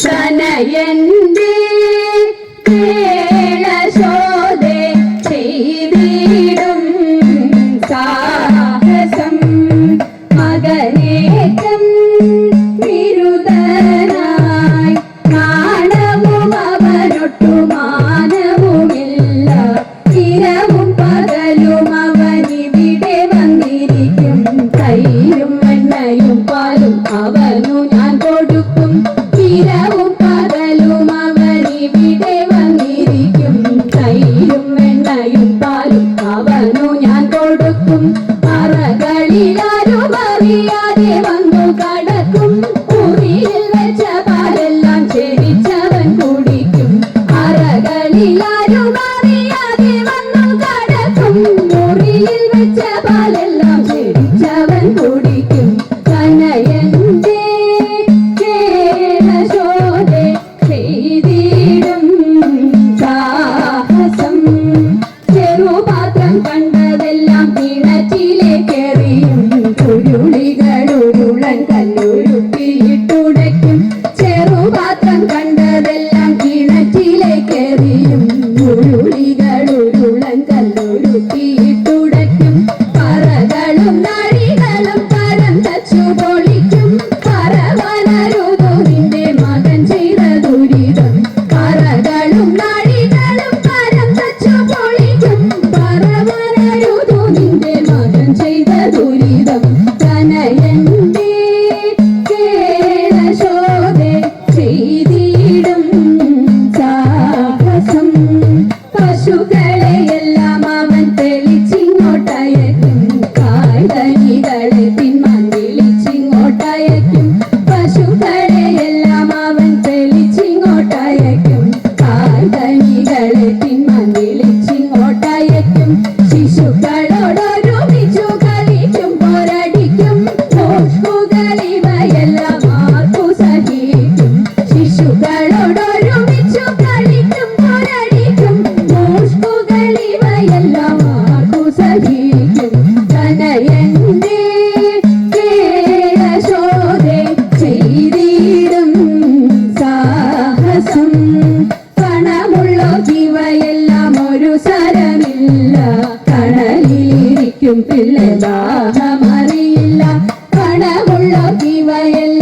തനയന്റെ കേളശോധേ ചെയ്തിടും സാഹസം മകനേറ്റം വിരുദ്ധനായി നാണവും അവനൊട്ടു മാനവുമില്ല ഇരവും പകലും അവനിവിടെ വന്നിരിക്കും തൈരും എണ്ണയും പാലും അവനു ഞാൻ കൊടുക്കും ഇരവും പകലും അവനിവിടെ വന്നിരിക്കും തൈരും എണ്ണയും പാലും അവനു ഞാൻ കൊടുക്കും അറകളിലാരും അറിയാതെ വന്നു കടക്കും മുറിയിൽ വെച്ച പാലെല്ലാം ചെടിച്ചവൻ കുടിക്കും അറകളിലാരും അറിയാതെ വന്നു കടക്കും മുറിയിൽ വെച്ച പാലെല്ലാം ചെടിച്ചവൻ കുടിക്കും തനയന്റെ കേളശോധേ ചെയ്തിടും സാഹസം ചെറുപാത്രം കണ്ടതെല്ലാം കിണറ്റിലേക്കെറിയും ചുരുളികളുരുളൻ കല്ലുരുട്ടിയിട്ടുടയ്ക്കും ചെറുപാത്രം കണ്ടതെല്ലാം കിണറ്റിലേക്കെറിയും ചുരുളികളുരുളൻ കല്ലുരുട്ടിയിട്ടുടയ്ക്കും പറകളും നഴികളും കരം തച്ചു പൊളിക്കും പറവനരുതോ നിന്റെ മകൻ ചെയ്ത ദുരിതം പറകളും നഴികളും കരം തച്ചു പൊളിക്കും പറവനരുതോ നിന്റെ മകൻ ചെയ്ത ദുരിതം തനയന്റെ കേളശോധേ ചെയ്തിടും സാഹസം പശുക്കളെയെല്ലാം അവൻ തെളിച്ചിങ്ങോട്ടയക്കും കായ്തനികളെ പിന്മാൻ വിളിച്ചിങ്ങോട്ടയക്കും പശുക്കളെയെല്ലാം അവൻ തെളിച്ചിങ്ങോട്ടയക്കും കായ്തനികളെ പിന്മാൻ വിളിച്ചിങ്ങോട്ടയക്കും ശിശുക്കളോടൊരുമിച്ചു കളിക്കും പോരടിക്കും മോഷ്കുകളിവയെല്ലാം ആർക്കു സഹിക്കും ശിശുക്കളോടൊരുമിച്ചു കളിക്കും പോരടിക്കും മോഷ്കുകളിവയെല്ലാം ആർക്കു സഹിക്കും തനയന്റെ കേളശോധേ ചെയ്തിടും സാഹസം പണമുള്ളോ ജീവയെല്ലാം ഒരു സരമില്ല കണലിലിരിക്കും പിള്ളെ ദാഹമറിയില്ല പണമുള്ളോ ജീവയെല്ലാം